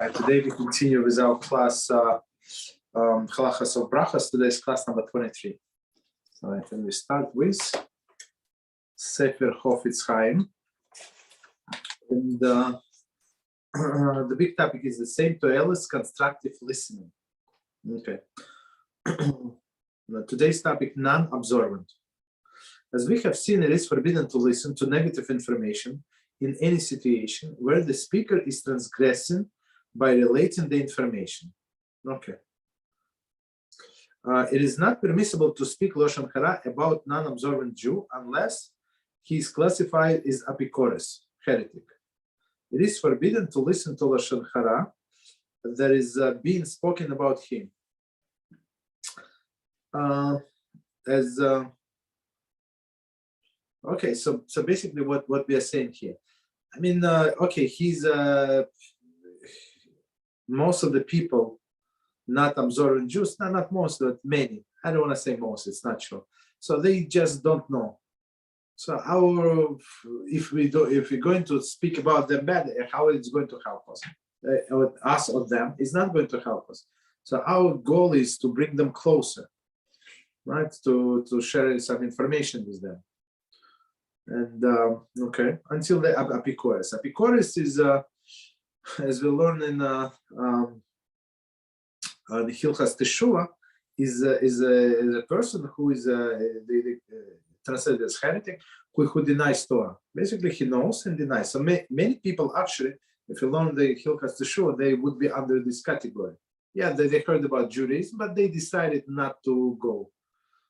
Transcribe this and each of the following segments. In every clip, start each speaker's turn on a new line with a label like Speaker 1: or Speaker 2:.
Speaker 1: Today we continue with our class Halachos of Brochos. Today is class number 23. And we start with Sefer Chofetz Chaim. And the big topic is the same toelis, constructive listening. Okay. Today's topic, non-observant. As we have seen, it is forbidden to listen to negative information in any situation where the speaker is transgressing by relating the information. Okay. It is not permissible to speak Lashon Hara about non-observant Jew unless he is classified as apikoros, heretic. It is forbidden to listen to Lashon Hara that is being spoken about him. Okay, so basically what we are saying here. I mean, okay, he's most of the people not observant Jews, not most, but many. I don't want to say most, it's not true. So they just don't know. So if we're going to speak about them bad, how it's going to help us? Us or them is not going to help us. So our goal is to bring them closer, right? To share some information with them. And okay, until the apikoros. Apikoros is, as we learn in the Hilchas Teshuvah, is a person who is translated as heretic, who denies Torah. Basically, he knows and denies. So many people actually, if you learn the Hilchas Teshuvah, they would be under this category. Yeah, they heard about Judaism, but they decided not to go.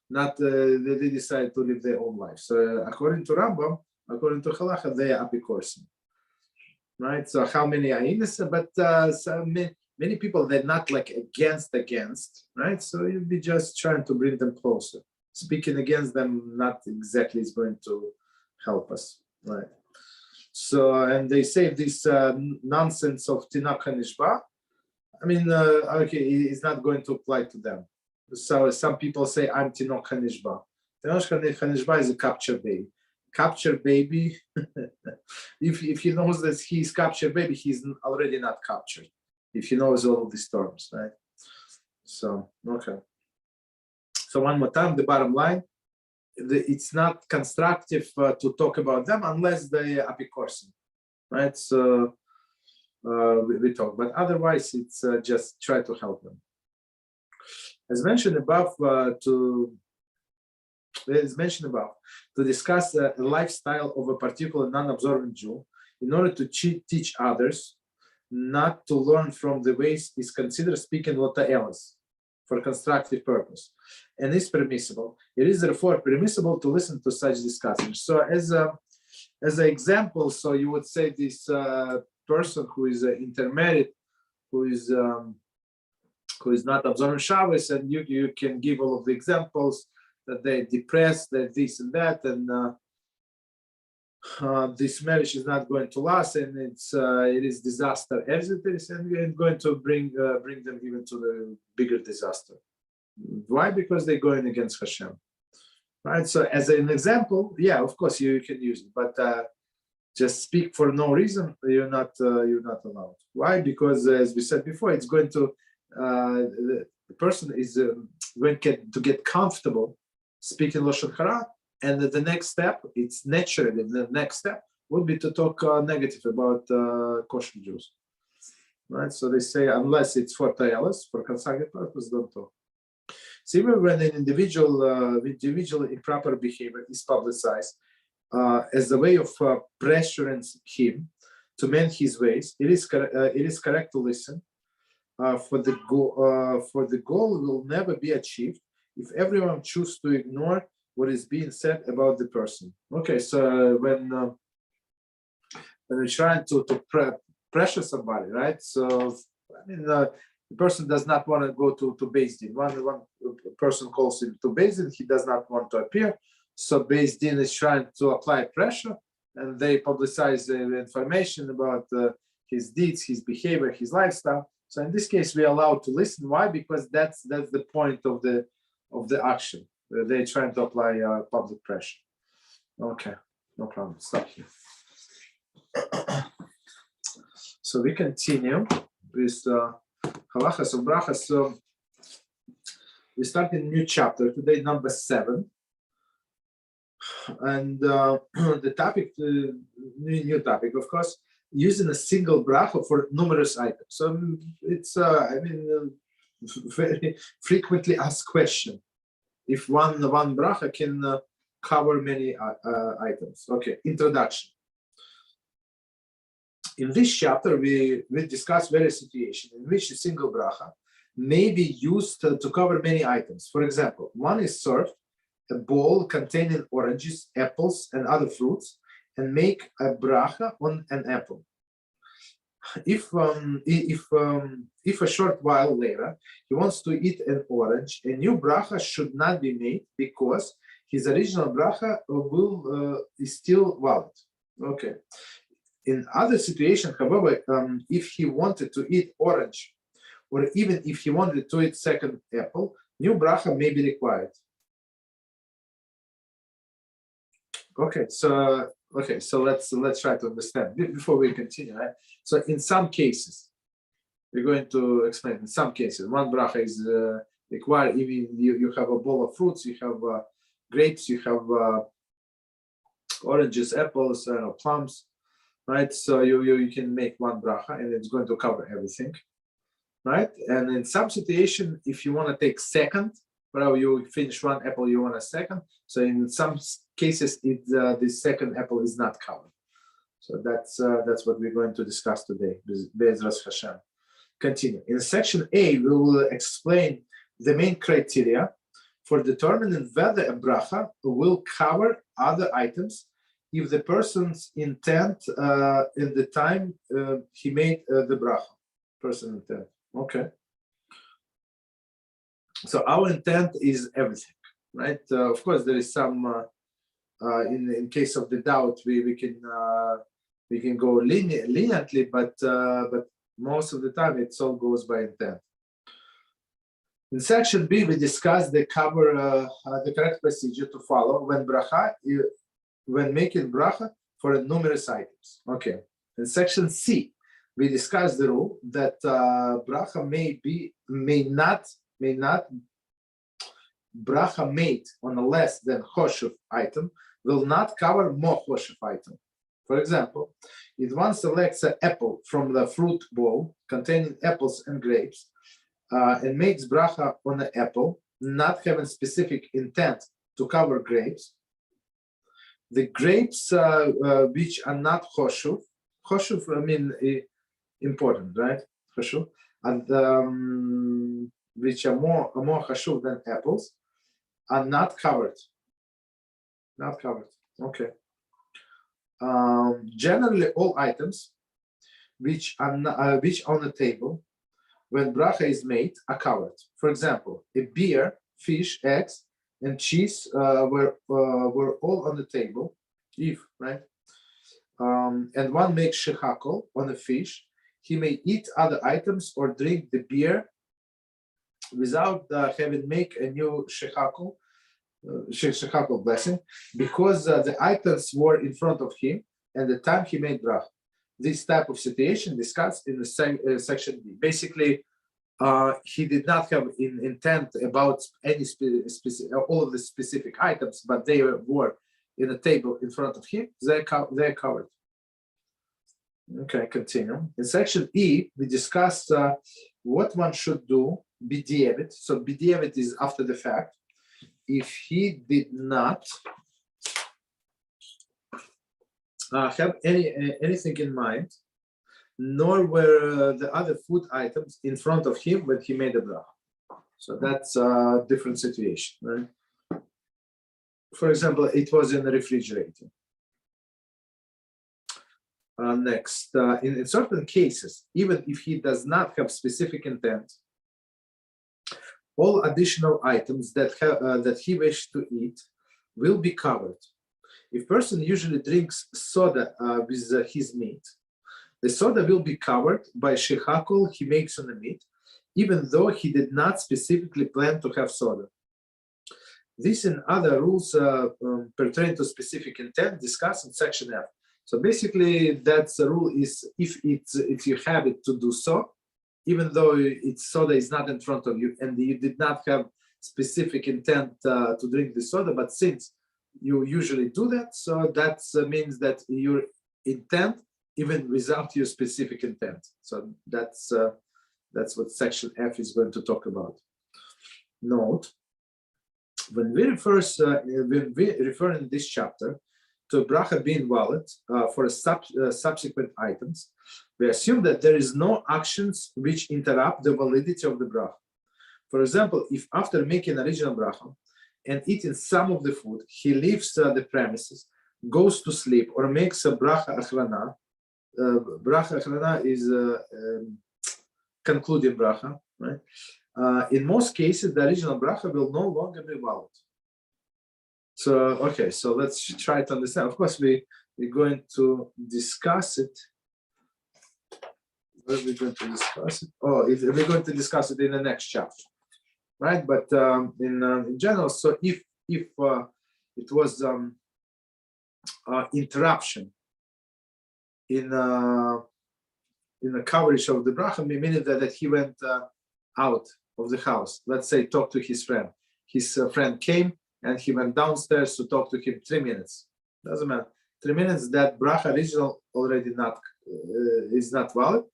Speaker 1: They decided to live their own life. So according to Rambam, according to Halacha, they are apikoros, right? So how many are innocent? But so many people, they're not like against, right? So you'll be just trying to bring them closer. Speaking against them, not exactly is going to help us, right? So, and they say this nonsense of Tanakh Nishba. I mean, okay, it's not going to apply to them. So some people say, I'm Tinok Hanishba. Tinok Hanishba is a captured baby. Captured baby, if he knows that he's captured baby, he's already not captured. If he knows all of these terms, right? So, okay. So one more time, the bottom line, it's not constructive to talk about them unless they are apikoros, right? So we talk, but otherwise it's just try to help them. As mentioned above, to discuss a lifestyle of a particular non-observant Jew in order to teach others not to learn from the ways is considered speaking lotaelis for constructive purpose, and is permissible. It is therefore permissible to listen to such discussions. So as an example, so you would say this person who is intermarried, who is not observing Shabbos, and you can give all of the examples that they're depressed, that this and that, and this marriage is not going to last, and it is disaster as it is, and we're going to bring them even to the bigger disaster. Why? Because they're going against Hashem, right? So as an example, yeah, of course you can use it, but just speak for no reason, you're not allowed. Why? Because as we said before, it's going to the person is going to get comfortable speaking Lashon Hara, and the next step, it's naturally the next step would be to talk negative about kosher Jews, right? So they say unless it's for toelis, for constructive purpose, don't talk. So even when an individual improper behavior is publicized as a way of pressuring him to mend his ways, it is correct to listen. For the goal will never be achieved if everyone chooses to ignore what is being said about the person. Okay, so when we're trying to pressure somebody, right? So I mean, the person does not want to go to Beis Din. One person calls him to Beis Din, he does not want to appear. So Beis Din is trying to apply pressure, and they publicize the information about his deeds, his behavior, his lifestyle. So in this case, we are allowed to listen. Why? Because that's the point of the action. They're trying to apply public pressure. Okay, no problem. Stop here. So we continue. with Halachos of Brochos. So we start in a new chapter today, number 7, and the topic, new topic, of course, using a single bracha for numerous items. So it's, very frequently asked question. If one bracha can cover many items. Okay, introduction. In this chapter, we discuss various situations in which a single bracha may be used to cover many items. For example, one is served a bowl containing oranges, apples, and other fruits, and make a bracha on an apple. If a short while later he wants to eat an orange, a new bracha should not be made because his original bracha is still valid. Okay. In other situations, however, if he wanted to eat orange, or even if he wanted to eat second apple, new bracha may be required. Okay, so let's try to understand before we continue. Right? So in some cases, we're going to explain. In some cases, one bracha is required. Even you have a bowl of fruits, you have grapes, you have oranges, apples, plums, right? So you can make one bracha, and it's going to cover everything, right? And in some situation, if you want to take second, well, you finish one apple, you want a second. So in some cases, the second apple is not covered. So that's what we're going to discuss today. Be'Ezrat Hashem. Continue. In section A, we will explain the main criteria for determining whether a bracha will cover other items if the person's intent in the time he made the bracha. Person intent. Okay. So our intent is everything, right? Of course, there is some. In case of the doubt, we can go leniently, but most of the time it all goes by intent. In section B, we discuss the correct procedure to follow when making bracha for numerous items. Okay. In section C, we discuss the rule that bracha bracha made on a less than Choshuv item will not cover more Choshuv item. For example, if one selects an apple from the fruit bowl containing apples and grapes and makes bracha on an apple, not having specific intent to cover grapes, the grapes which are not Choshuv, important, right? Choshuv, and which are more Choshuv than apples, are not covered. Not covered. Okay. Generally, all items which on the table when bracha is made are covered. For example, a beer, fish, eggs, and cheese were all on the table. Right? And one makes shechakol on a fish, he may eat other items or drink the beer without having make a new shechakol blessing, because the items were in front of him and the time he made bracha. This type of situation discussed in the section B. Basically, he did not have intent about any all of the specific items, but they were in a table in front of him. They're covered. Okay, continue. In section E, we discussed what one should do. B'diavad. So b'diavad is after the fact. If he did not have anything in mind, nor were the other food items in front of him when he made a bracha. So that's a different situation, right? For example, it was in the refrigerator. Next, in certain cases, even if he does not have specific intent, all additional items that he wishes to eat will be covered. If person usually drinks soda with his meat, the soda will be covered by shechakol he makes on the meat, even though he did not specifically plan to have soda. This and other rules pertaining to specific intent discussed in section F. So basically, that's the rule is if you have it to do so, even though it's soda is not in front of you and you did not have specific intent to drink the soda, but since you usually do that, so that means that your intent even without your specific intent. So that's what section F is going to talk about. Note, when we refer in this chapter to bracha being valid for subsequent items, we assume that there is no actions which interrupt the validity of the bracha. For example, if after making original bracha and eating some of the food, he leaves the premises, goes to sleep, or makes a bracha achrana. Bracha achrana is concluding bracha, right? In most cases, the original bracha will no longer be valid. So, okay, so let's try to understand. Of course, we're going to discuss it. Where are we going to discuss it? Oh, we're going to discuss it in the next chapter, right? But in general, so if it was interruption in the coverage of the bracha, meaning that he went out of the house, let's say talk to his friend. His friend came and he went downstairs to talk to him 3 minutes. Doesn't matter. 3 minutes, that bracha original already is not valid.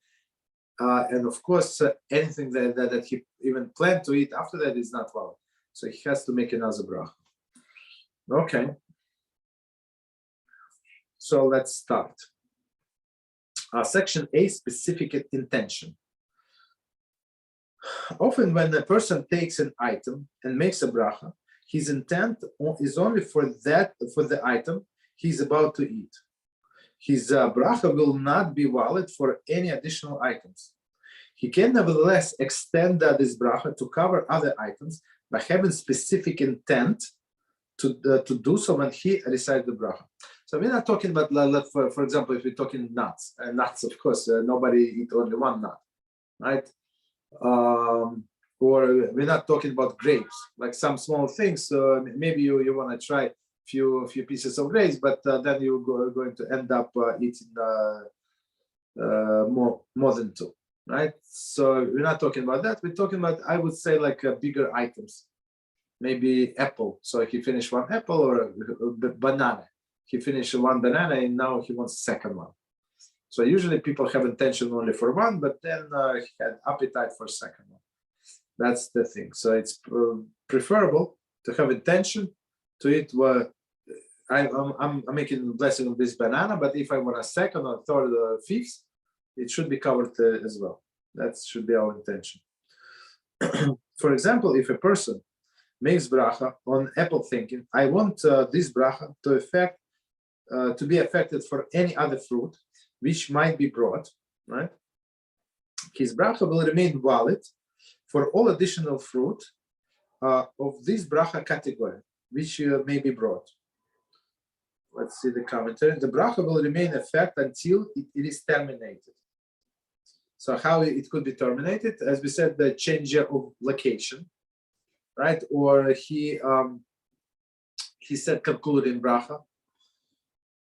Speaker 1: And of course, anything that he even planned to eat after that is not valid. So he has to make another bracha. Okay. So let's start. Section A, specific intention. Often when a person takes an item and makes a bracha, his intent is only for the item he's about to eat. His bracha will not be valid for any additional items. He can nevertheless extend this bracha to cover other items by having specific intent to do so when he recites the bracha. So we're not talking about, for example, if we're talking nuts, of course, nobody eat only one nut, right? Or we're not talking about grapes, like some small things. Maybe you want to try few pieces of grapes, but then you're going to end up eating more than 2, right? So we're not talking about that. We're talking about, I would say, like bigger items, maybe apple. So he finished one apple, or a banana. He finished one banana and now he wants a second one. So usually people have intention only for one, but then he had appetite for second one. That's the thing. So it's preferable to have intention to eat. I'm making a blessing of this banana, but if I want a second or third or fifth, it should be covered as well. That should be our intention. For example, if a person makes bracha on apple thinking, I want this bracha to be affected for any other fruit which might be brought, right? His bracha will remain valid for all additional fruit of this bracha category which may be brought. Let's see the commentary. The bracha will remain in effect until it is terminated. So how it could be terminated? As we said, the change of location, right? Or he said concluding bracha.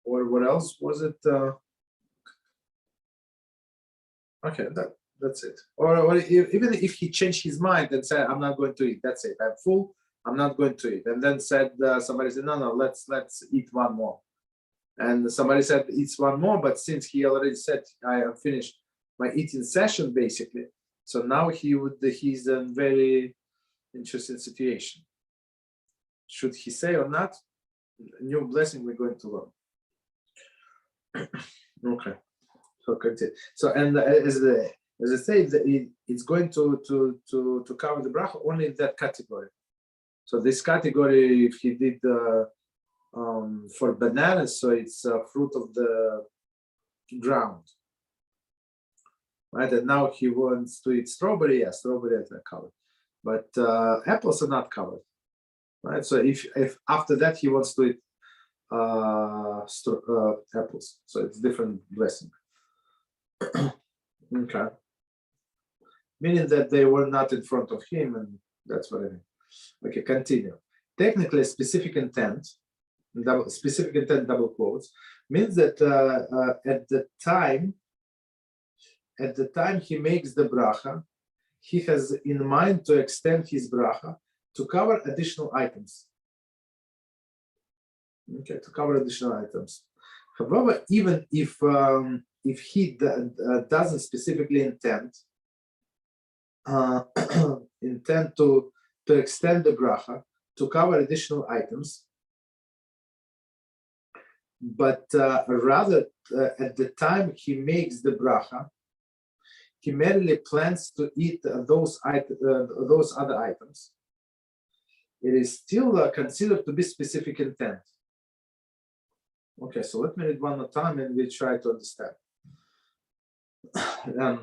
Speaker 1: Or what else was it? Okay, that's it. Or even if he changed his mind and said, "I'm not going to eat," that's it. I'm full. I'm not going to eat. And then said somebody said, "No, let's eat one more." And somebody said, "Eats one more," but since he already said, "I have finished my eating session," basically, so now he's in a very interesting situation. Should he say or not? A new blessing we're going to learn. Okay, so continue. So and as I say, it's going to cover the bracha only in that category. So this category, if he did for bananas, so it's fruit of the ground, right? And now he wants to eat strawberry. Yeah, strawberry is not covered, but apples are not covered, right? So if after that he wants to eat apples, so it's different blessing. Okay, meaning that they were not in front of him, and that's what I mean. Okay, continue. Technically, specific intent, double quotes, means that at the time at the time he makes the bracha, he has in mind to extend his bracha to cover additional items. Okay, to cover additional items. However, even if he doesn't specifically intend to extend the bracha to cover additional items, but rather at the time he makes the bracha, he merely plans to eat those other items. It is still considered to be specific intent. Okay, so let me read one more time and we try to understand.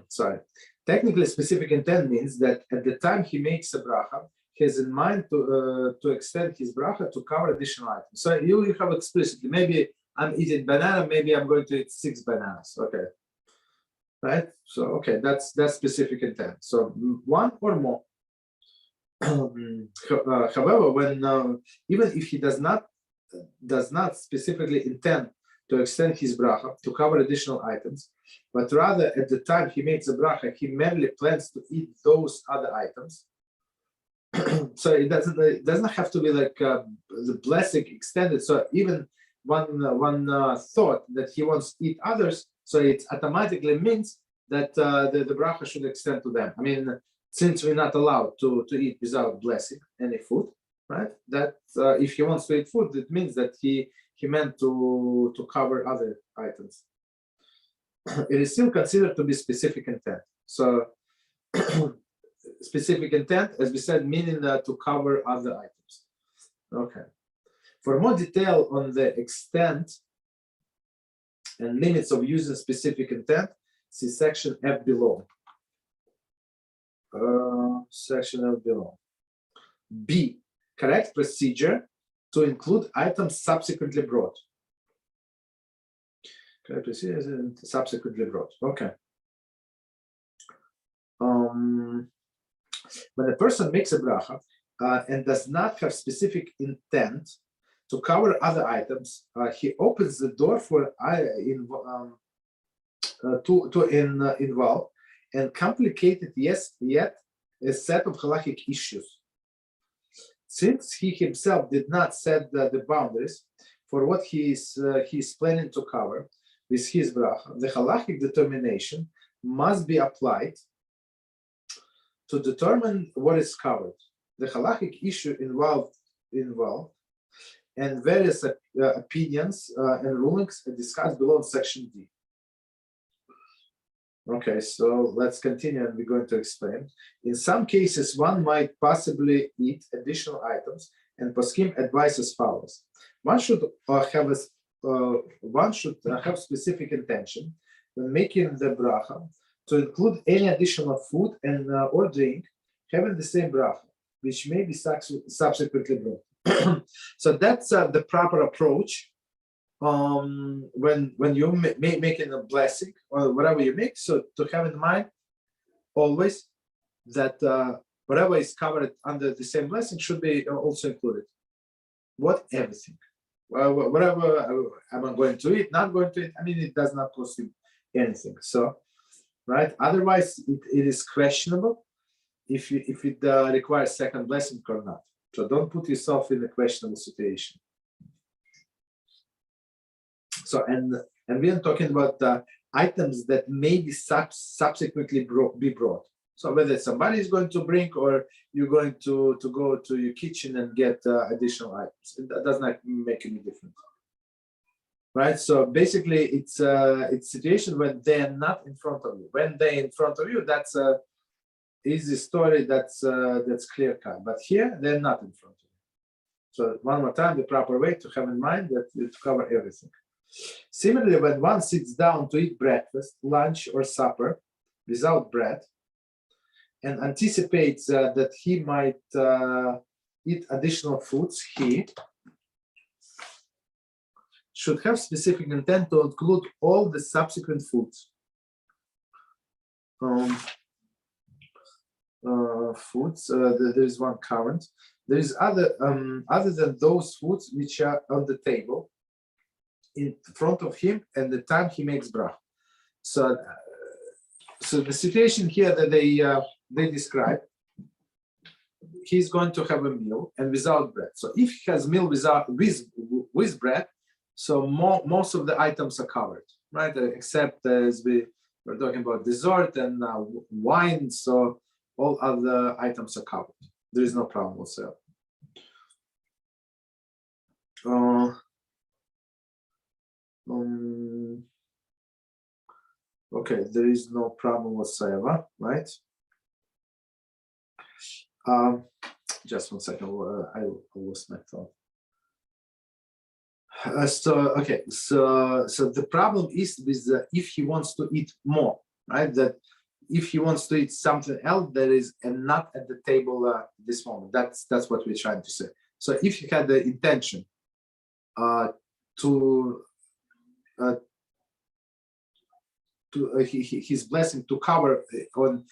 Speaker 1: Sorry. Technically, specific intent means that at the time he makes a bracha, he has in mind to extend his bracha to cover additional items. So you have explicitly, maybe I'm eating banana, maybe I'm going to eat 6 bananas. Okay. Right? So, okay, that's specific intent. So, one or more. However, when even if he does not specifically intend to extend his bracha to cover additional items, but rather at the time he makes a bracha, he merely plans to eat those other items. So it doesn't have to be like the blessing extended. So even one thought that he wants to eat others, so it automatically means that the bracha should extend to them. I mean, since we're not allowed to eat without blessing any food, right? That if he wants to eat food, it means that he meant to cover other items. It is still considered to be specific intent. So specific intent, as we said, meaning to cover other items. Okay. For more detail on the extent and limits of using specific intent, see section F below. Section F below. B, correct procedure to include items subsequently brought. Correct procedure subsequently brought. Okay. When a person makes a bracha and does not have specific intent to cover other items, he opens the door for involve and complicated yet a set of halachic issues. Since he himself did not set the boundaries for what he is planning to cover with his bracha, the halachic determination must be applied to determine what is covered. The halachic issue involved and various opinions and rulings are discussed below in section D. Okay, so let's continue and we're going to explain. In some cases, one might possibly eat additional items, and poskim advise as follows. One should have specific intention when making the bracha to include any additional food and or drink having the same bracha, which may be subsequently brought. So that's the proper approach when you're making a blessing or whatever you make. So to have in mind always that whatever is covered under the same blessing should be also included. What? Everything. Whatever I'm going to eat, not going to eat, I mean, it does not cost you anything. So, right? Otherwise, it is questionable if it requires second blessing or not. So don't put yourself in a questionable situation. So, and we are talking about items that may be subsequently be brought. So whether somebody is going to bring or you're going to go to your kitchen and get additional items, that does not make any difference, right? So basically, it's a situation when they're not in front of you. When they're in front of you, that's a easy story. That's clear cut. But here, they're not in front of you. So one more time, the proper way to have in mind that to cover everything. Similarly, when one sits down to eat breakfast, lunch, or supper without bread, and anticipates that he might eat additional foods, he should have specific intent to include all the subsequent foods. There is one current. There is other than those foods which are on the table in front of him and the time he makes bracha. So so the situation here that they describe, he's going to have a meal and without bread. So if he has meal with bread, so most of the items are covered, right? Except as we're talking about dessert and wine, so all other items are covered. There is no problem whatsoever. Okay, there is no problem whatsoever, right? Just 1 second, I lost my thought. So the problem is with if he wants to eat more, right? That if he wants to eat something else, there is not at the table at this moment. That's what we're trying to say. So if he had the intention his blessing to cover on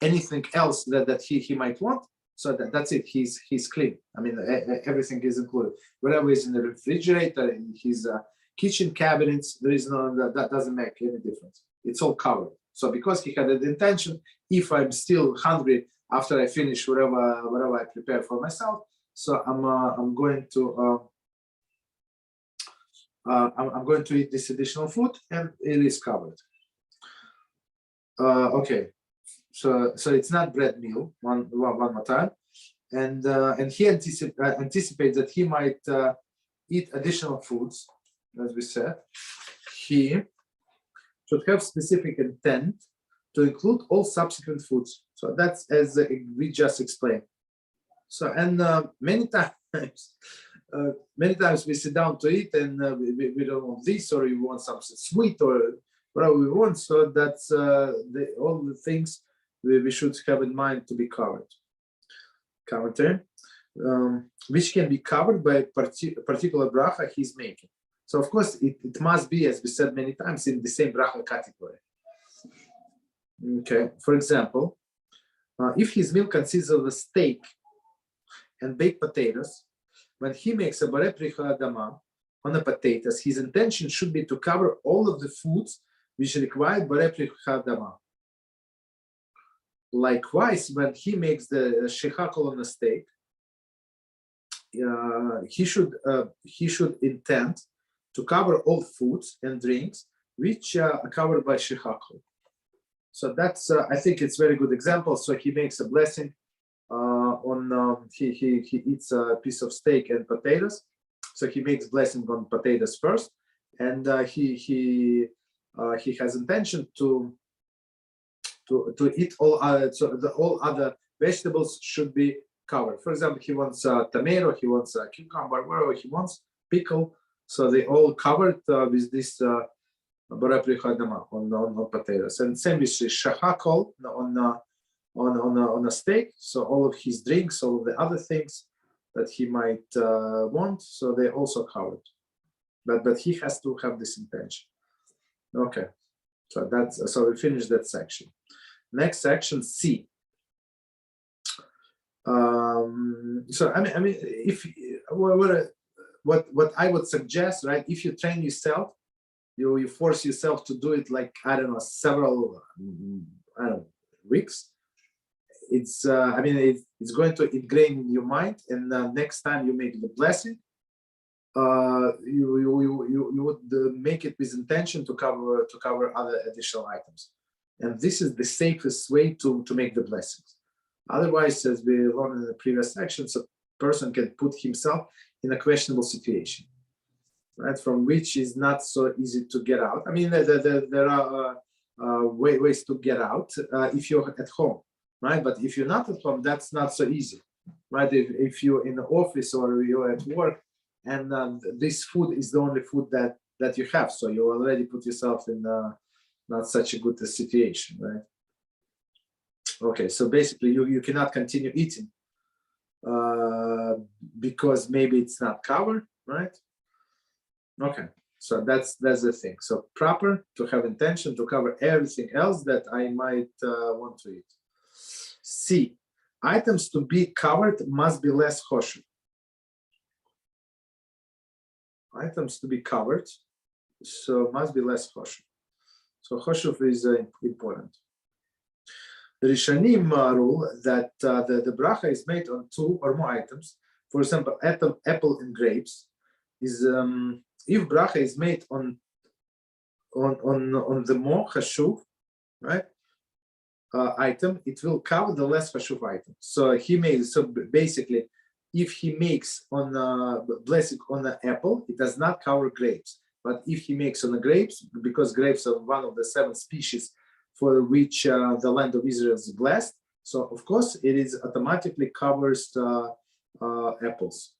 Speaker 1: anything else that he might want, so that's it. He's clean. I mean, everything is included. Whatever is in the refrigerator, in his kitchen cabinets, there is no that doesn't make any difference. It's all covered. So because he had the intention, if I'm still hungry after I finish whatever I prepare for myself, so I'm going to eat this additional food, and it is covered. Okay. So it's not bread meal. One more time, and he anticipates that he might eat additional foods, as we said. He should have specific intent to include all subsequent foods. So that's as we just explained. So and many times we sit down to eat and we don't want this, or we want something sweet or whatever we want. So that's all the things we should have in mind to be covered. Commentary, which can be covered by particular bracha he's making. So of course it must be, as we said many times, in the same bracha category. Okay, for example, if his meal consists of a steak and baked potatoes, when he makes a borei pricha adama on the potatoes, his intention should be to cover all of the foods which require borei pricha adama. Likewise, when he makes the shechakol on the steak, he should intend to cover all foods and drinks which are covered by shechakol. So that's I think it's a very good example. So he makes a blessing on he eats a piece of steak and potatoes. So he makes blessing on potatoes first, and he has intention to eat all all other vegetables should be covered. For example, he wants a tomato, he wants a cucumber, whatever he wants, pickle. So they all covered with this borei pricha adama on potatoes. And same with shechakol on a steak. So all of his drinks, all of the other things that he might want, so they're also covered. But he has to have this intention. Okay, so we finished that section. Next section, C. So I mean, if what I would suggest, right? If you train yourself, you force yourself to do it like several weeks. It's it's going to ingrain in your mind, and next time you make the blessing, you would make it with intention to cover other additional items, and this is the safest way to make the blessings. Otherwise, as we learned in the previous sections, a person can put himself in a questionable situation, right, from which is not so easy to get out. I mean, there are ways to get out if you're at home, right? But if you're not at home, that's not so easy, right? If you're in the office or you're at work, and this food is the only food that you have, so you already put yourself in not such a good situation, right? Okay, so basically you cannot continue eating because maybe it's not covered, right? Okay, so that's the thing. So proper to have intention to cover everything else that I might want to eat. C, items to be covered must be less Choshuv. Items to be covered, so must be less Choshuv. So Choshuv is important. The Rishonim rule that the bracha is made on 2 or more items. For example, apple and grapes is if bracha is made on the more Choshuv, right, item, it will cover the less Choshuv item. So basically, if he makes on blessing on the apple, it does not cover grapes. But if he makes on the grapes, because grapes are one of the 7 species for which the land of Israel is blessed, so of course it is automatically covers apples.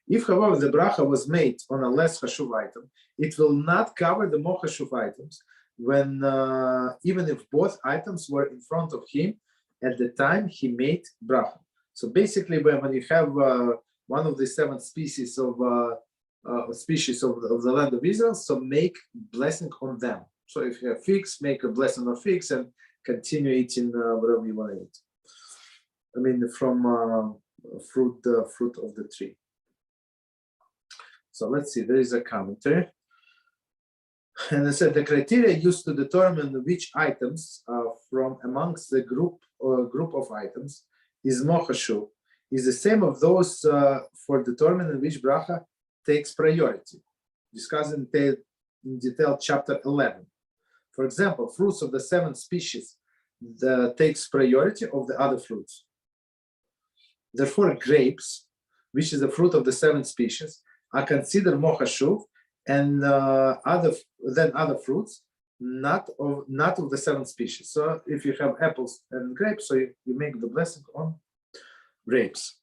Speaker 1: If, however, the bracha was made on a less Choshuv item, it will not cover the more Choshuv items when even if both items were in front of him at the time he made bracha. So basically, when you have one of the 7 species of the land of Israel, so make blessing on them. So if you have figs, make a blessing on figs and continue eating whatever you want to eat. I mean, from fruit of the tree. So let's see, there is a commentary. And it said the criteria used to determine which items from amongst the group of items is more Choshuv is the same of those for determining which bracha takes priority, discussed in detail chapter 11. For example, fruits of the 7 species takes priority of the other fruits. Therefore, grapes, which is the fruit of the 7 species, are considered more Choshuv and other fruits, not of the 7 species. So if you have apples and grapes, so you make the blessing on grapes.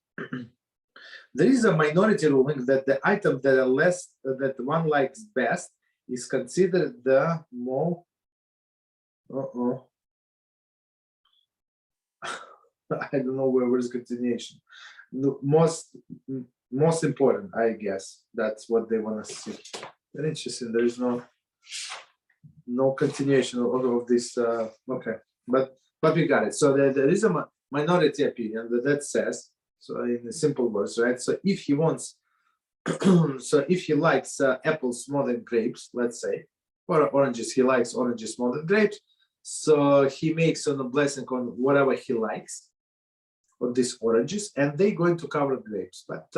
Speaker 1: There is a minority ruling that the item that one likes best is considered the more I don't know where is continuation. The most important, I guess. That's what they want to see. Very interesting. There is no continuation of this. Okay, but we got it. So there is a minority opinion that says, so in simple words, right? So if he wants, so if he likes apples more than grapes, let's say, or oranges, he likes oranges more than grapes. So he makes on a blessing on whatever he likes on these oranges, and they're going to cover grapes. But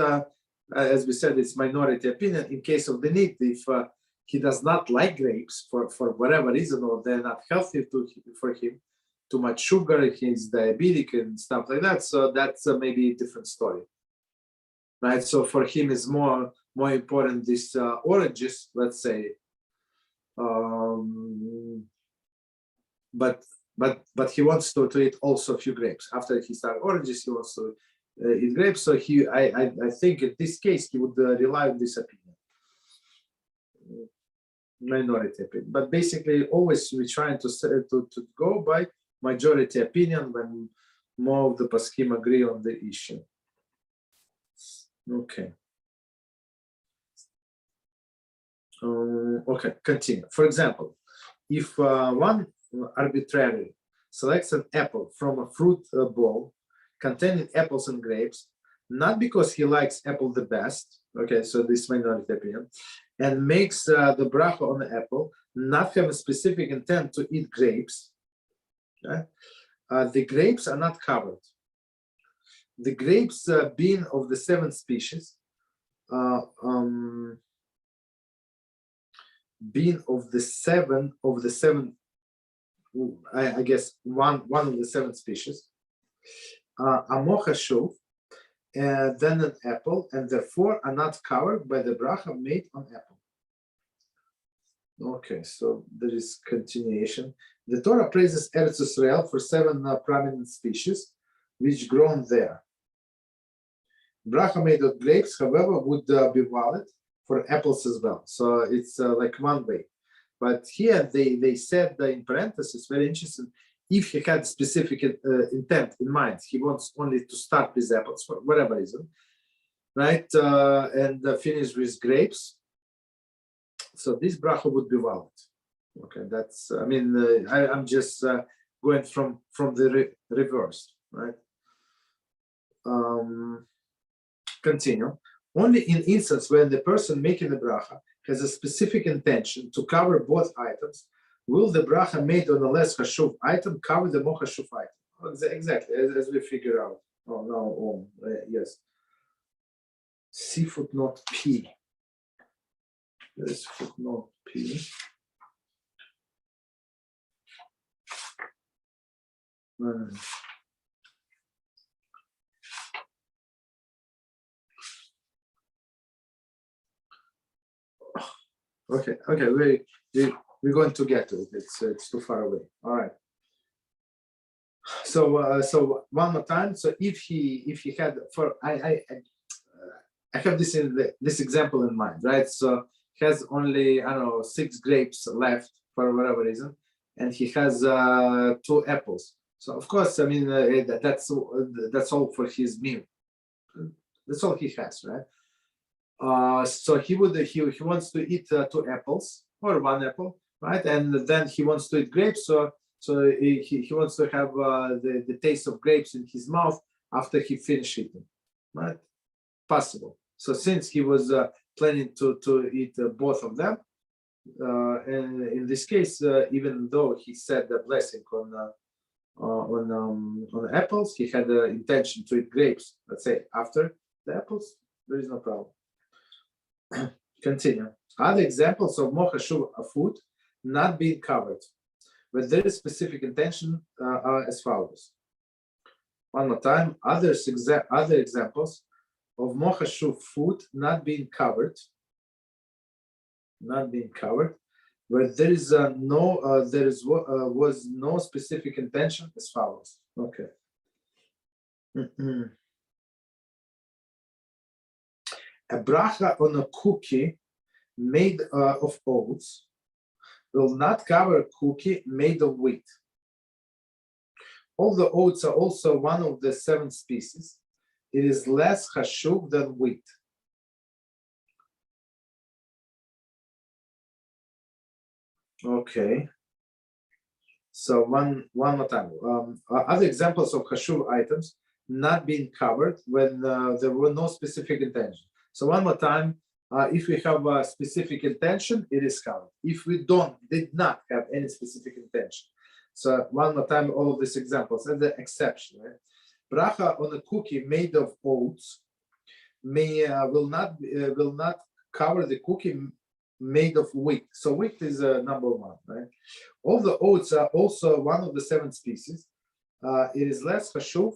Speaker 1: as we said, it's minority opinion. In case of the need, if he does not like grapes for whatever reason, or they're not healthy for him, too much sugar, he's diabetic and stuff like that. So that's maybe a different story, right? So for him, it's more important these oranges, let's say. But he wants to eat also a few grapes. After he started oranges, he wants to eat grapes. So I think in this case he would rely on this opinion, minority opinion. But basically, always we're trying to go by majority opinion when more of the poskim agree on the issue. Okay. Okay, continue. For example, if one arbitrarily selects an apple from a fruit bowl containing apples and grapes, not because he likes apple the best, okay, so this minority opinion, and makes the bracha on the apple, not have a specific intent to eat grapes, okay? The grapes are not covered. The grapes being of the 7 species, being of the seven, I guess one of the 7 species, are more Choshuv than an apple, and therefore are not covered by the bracha made on apple. Okay, so there is continuation. The Torah praises Eretz Israel for 7 prominent species which grown there. Bracha made of grapes, however, would be valid for apples as well. So it's like one way. But here they said in parentheses, very interesting, if he had specific intent in mind, he wants only to start with apples for whatever reason, right? And finish with grapes. So this bracha would be valid. Okay, that's, I mean, I'm just going from the reverse, right? Continue. Only in instance when the person making the bracha has a specific intention to cover both items, will the bracha made on a less Choshuv item cover the more Choshuv item. exactly as we figure out. Oh no, yes. See footnote P. There is footnote P. Okay, we're going to get to it. It's too far away. All right. So one more time. So if he had I have this example in mind, right? So he has only, I don't know, 6 grapes left for whatever reason, and he has 2 apples. So of course, I mean that's all for his meal. That's all he has, right? So he wants to eat 2 apples or 1 apple, right? And then he wants to eat grapes. So he wants to have the taste of grapes in his mouth after he finishes eating, right? Possible. So since he was planning to eat both of them, and in this case, even though he said the blessing on apples, he had the intention to eat grapes. Let's say after the apples, there is no problem. Continue. Other examples of Choshuv food not being covered, but there is specific intention are as follows. One more time. Other examples of Choshuv food not being covered, where there is was no specific intention as follows. Okay. A bracha on a cookie made of oats will not cover a cookie made of wheat. All the oats are also one of the 7 species. It is less chashuv than wheat. Okay. So one more time. Other examples of chashuv items not being covered when there were no specific intention. So one more time. If we have a specific intention, it is covered. If we did not have any specific intention. So one more time, all of these examples and the exception. Right? Bracha on a cookie made of oats will not cover the cookie made of wheat. So wheat is number 1, right? All the oats are also one of the 7 species. It is less chashuv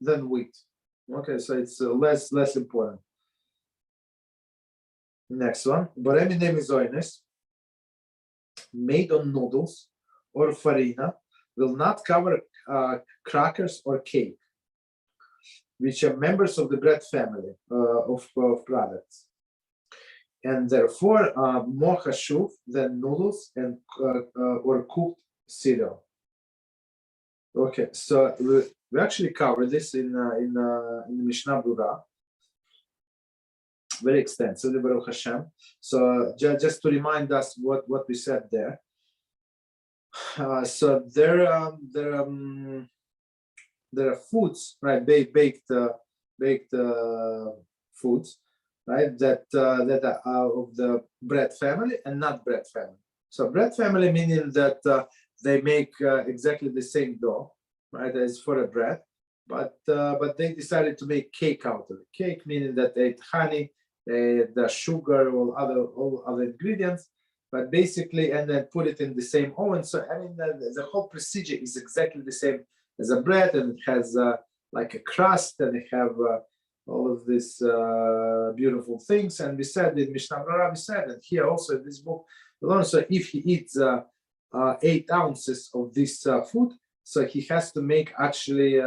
Speaker 1: than wheat. Okay, so it's less important. Next one, Boremi Nemizoines, made on noodles or farina, will not cover crackers or cake, which are members of the bread family of products, and therefore more chashuv than noodles and or cooked cereal. Okay, so we actually covered this in the Mishnah Brura. Very extensively, Baruch Hashem. So just to remind us what we said there. So there are foods, right? Baked foods, right? That are of the bread family and not bread family. So bread family meaning that they make exactly the same dough, right? As for a bread, but they decided to make cake out of it. Cake meaning that they ate honey, the sugar, all other ingredients, but basically, and then put it in the same oven. So I mean, the whole procedure is exactly the same as a bread, and it has like a crust, and it have all of these beautiful things. And we said in Mishnah Brura, we said, and here also in this book, we learn. So if he eats 8 ounces of this food, so he has to make actually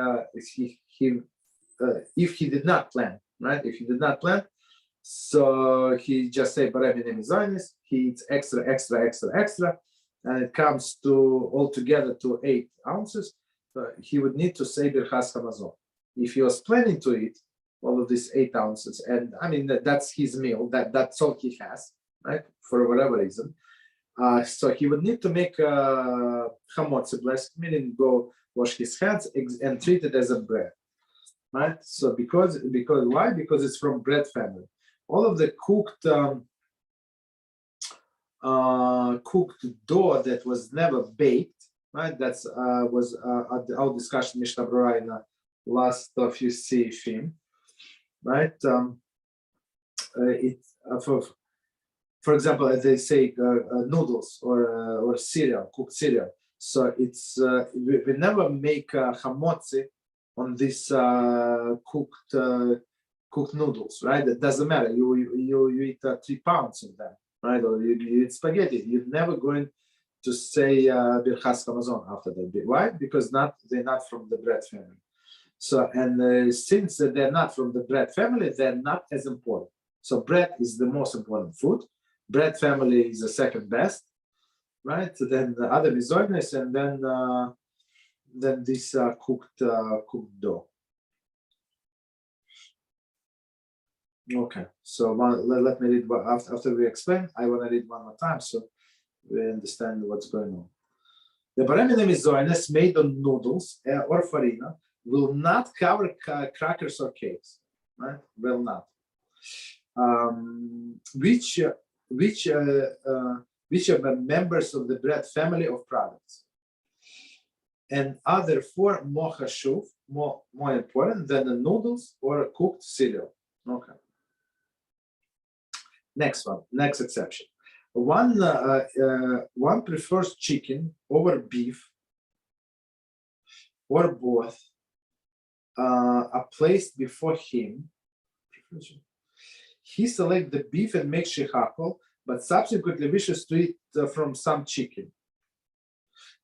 Speaker 1: if he did not plan, right? If he did not plan. So he just say Boremi Nemizoines, he eats extra, and it comes to altogether to 8 ounces. So he would need to say Birchas Hamazon. If he was planning to eat all of these 8 ounces, and I mean that's his meal, that's all he has, right? For whatever reason. So he would need to make chamotzi blessed, meaning go wash his hands and treat it as a bread, right? So because why? Because it's from bread family. All of the cooked dough that was never baked, right? That's was our discussion Mishnah Brura in the last few seifim, right? For example, as they say, noodles or cereal, cooked cereal. So it's we never make hamotzi on this cooked noodles, right? It doesn't matter. You eat 3 pounds of them, right? Or you eat spaghetti. You're never going to say birchas hamazon after that. Why? Because they're not from the bread family. So and since they're not from the bread family, they're not as important. So bread is the most important food. Bread family is the second best, right? So then the other mizoynes, and then this cooked dough. Okay, so let me read after we explain. I want to read one more time so we understand what's going on. The baremina mizoynes made on noodles or farina will not cover crackers or cakes, right? Will not. Which are members of the bread family of products, and are therefore more choshuv, more important than the noodles or a cooked cereal. Okay. Next exception. One prefers chicken over beef, or both are placed before him. He selects the beef and makes shechakol, but subsequently wishes to eat from some chicken.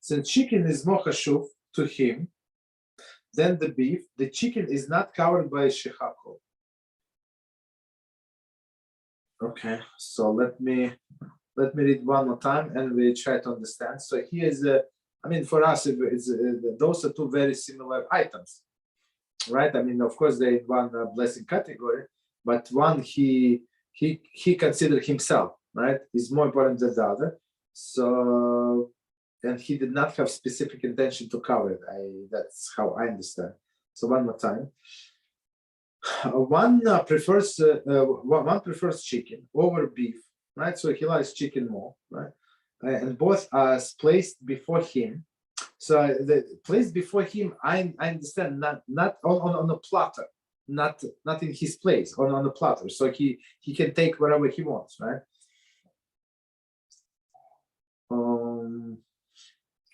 Speaker 1: Since chicken is more choshuv to him than the beef, the chicken is not covered by shechakol. Okay, so let me read one more time and we try to understand. So here is for us, those are 2 very similar items, right? Of course, they're in one blessing category, but one he considered himself, right, is more important than the other. So, and he did not have specific intention to cover it. That's how I understand. So one more time. One prefers chicken over beef, right? So he likes chicken more, right? And both are placed before him. So the placed before him, I understand, not on a platter, not in his place, on a platter. So he can take whatever he wants, right?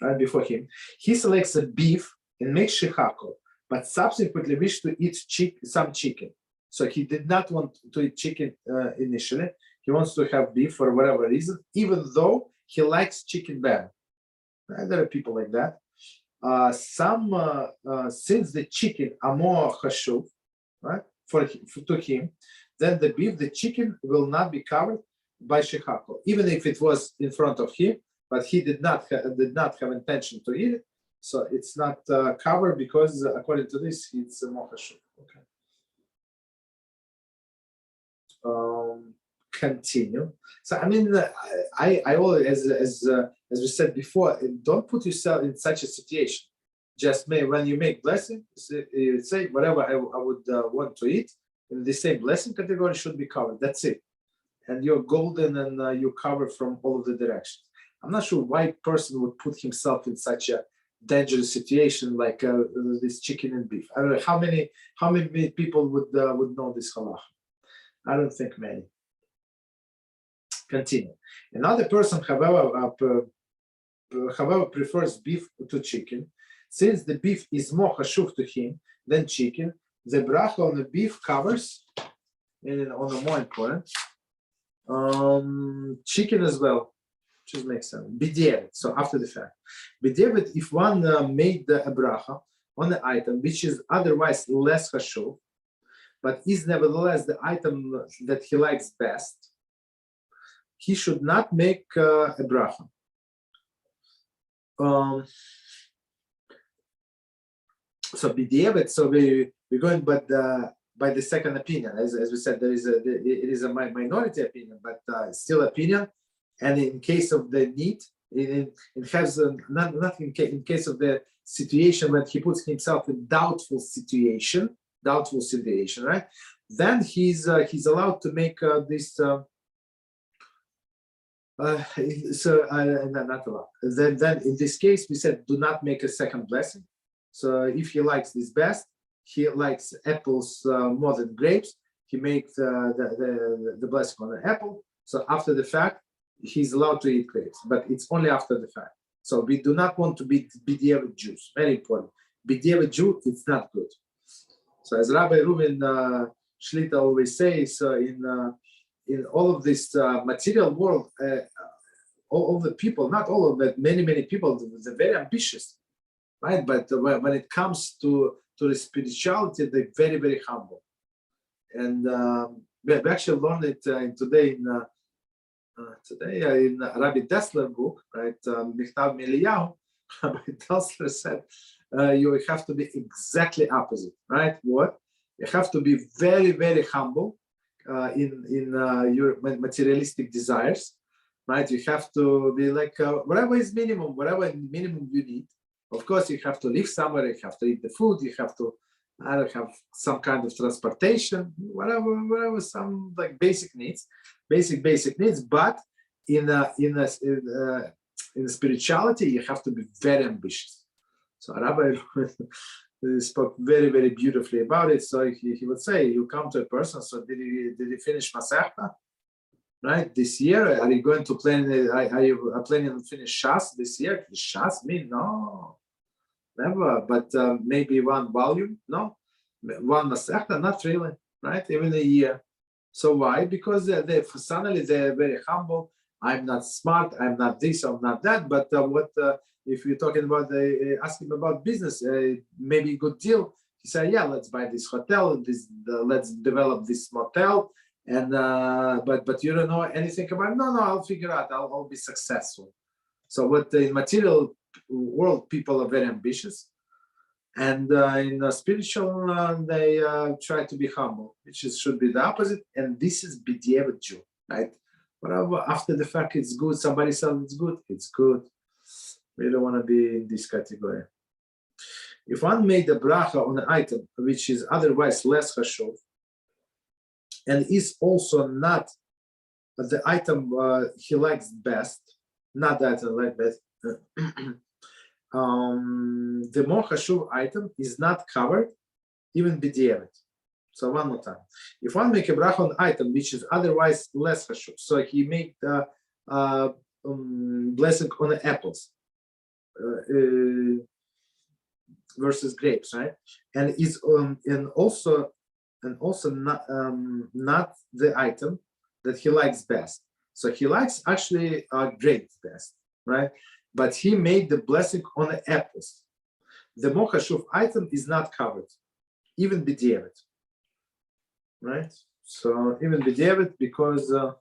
Speaker 1: Right before him, he selects a beef and makes shechakol, but subsequently wished to eat some chicken. So he did not want to eat chicken initially. He wants to have beef for whatever reason, even though he likes chicken better. Right? There are people like that. Since the chicken are more choshuv, right, to him, then the beef, the chicken will not be covered by shechakol, even if it was in front of him, but he did not have intention to eat it. So it's not covered because according to this, it's more choshuv. Okay. Continue. So I always, as we said before, don't put yourself in such a situation. Just when you make blessing, you say whatever I would want to eat in the same blessing category should be covered. That's it, and you're golden and you cover from all of the directions. I'm not sure why a person would put himself in such a dangerous situation like this chicken and beef. I don't know how many people would know this halacha. I don't think many. Continue. Another person, however, prefers beef to chicken. Since the beef is more choshuv to him than chicken, the bracha on the beef covers, and on the more important, chicken as well, which makes sense. B'diavad, so after the fact. B'diavad, if one made a bracha on the item which is otherwise less choshuv, but is nevertheless the item that he likes best, he should not make a bracha. So b'diavad, so we're going by the second opinion. As we said, it is a minority opinion, but still opinion. And in case of the need, it has not in case of the situation when he puts himself in doubtful situation, right? Then he's allowed to make this Not a lot. Then in this case, we said do not make a second blessing. So if he likes this best, he likes apples more than grapes, he makes the blessing on the apple. So after the fact, he's allowed to eat grapes, but it's only after the fact. So we do not want to be B'diavad Jews. Very important. B'diavad Jew, it's not good. So as Rabbi Reuben Shlita always says, in all of this material world, all the people, not all of them, many people, they're very ambitious, right? But when it comes to the spirituality, they're very, very humble. And we actually learned it today in Rabbi Dessler book, right? Michtav Miliyahu. Rabbi Dessler said you have to be exactly opposite, right? What? You have to be very, very humble in your materialistic desires, right? You have to be like whatever is minimum, whatever minimum you need. Of course, you have to live somewhere. You have to eat the food. You have to have some kind of transportation, whatever, some like basic needs. But in spirituality, you have to be very ambitious. So Rabbi spoke very, very beautifully about it. So he would say, you come to a person. So did he finish Masechta? Right, this year, are you going to plan? Are you planning to finish Shas this year? Shas mean no, never. But maybe one volume, no, one Masechta, not really. Right, even a year. So why? Because personally they're very humble. I'm not smart. I'm not this. I'm not that. But if you're talking about asking about business, maybe good deal. He said, yeah, let's buy this hotel. Let's develop this motel. And but you don't know anything about it. No, I'll figure out. I'll be successful. So what in material world, people are very ambitious. And in the spiritual, they try to be humble, which should be the opposite. And this is B'diavad Jew, right? Whatever after the fact it's good, somebody says it's good, it's good. We don't want to be in this category. If one made a bracha on an item which is otherwise less chashuv, and is also not the item he likes best, not the item like best. The more chashuv item is not covered, even b'diavad. So one more time. If one make a bracha on item which is otherwise less chashuv, so he make the blessing on the apples versus grapes, right? And is and also not the item that he likes best. So he likes actually grapes best, right? But he made the blessing on the apples. The more chashuv item is not covered, even b'diavad, right? So even b'diavad because of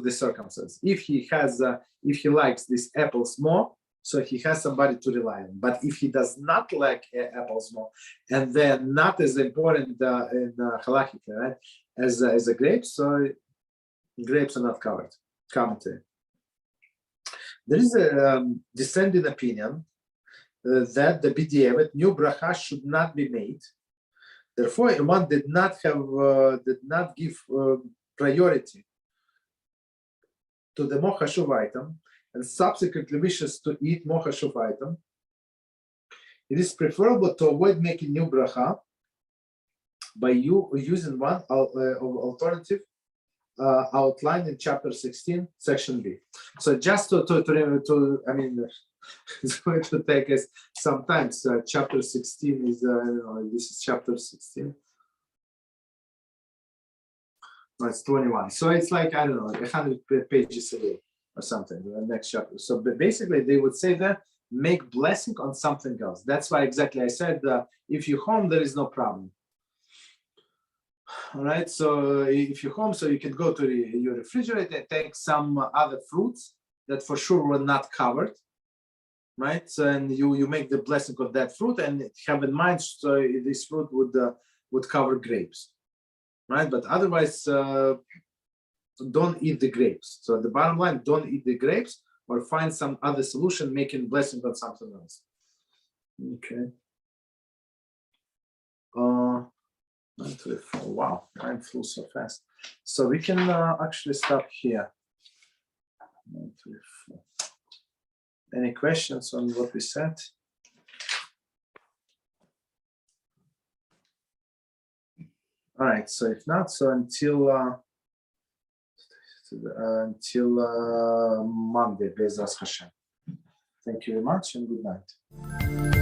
Speaker 1: the circumstance. If he likes these apples more, so he has somebody to rely on. But if he does not like apples more, and they're not as important in halakhic, right, as the grapes, so grapes are not covered. Commentary. There is a dissenting opinion that the b'diavad new bracha should not be made. Therefore, one did not give priority to the more chashuv item, and subsequently wishes to eat more chashuv item. It is preferable to avoid making new bracha by using one alternative outlined in chapter 16, section B. So just to I mean, it's going to take us some time. So chapter 16 is, this is chapter 16. No, it's 21. So it's like, I don't know, 100 pages away or something, the next chapter. So basically they would say that make blessing on something else. That's why exactly I said, if you're home, there is no problem. All right, so if you're home, so you can go to your refrigerator and take some other fruits that for sure were not covered, right? So, and you make the blessing of that fruit and have in mind, so this fruit would cover grapes, right? But otherwise, don't eat the grapes. So the bottom line, don't eat the grapes, or find some other solution, making blessing on something else. Okay. 9:34. Wow, time flew so fast. So we can actually stop here. 1, 2, 4. Any questions on what we said? All right, so if not, so until Monday, Be'Ezrat Hashem. Thank you very much and good night.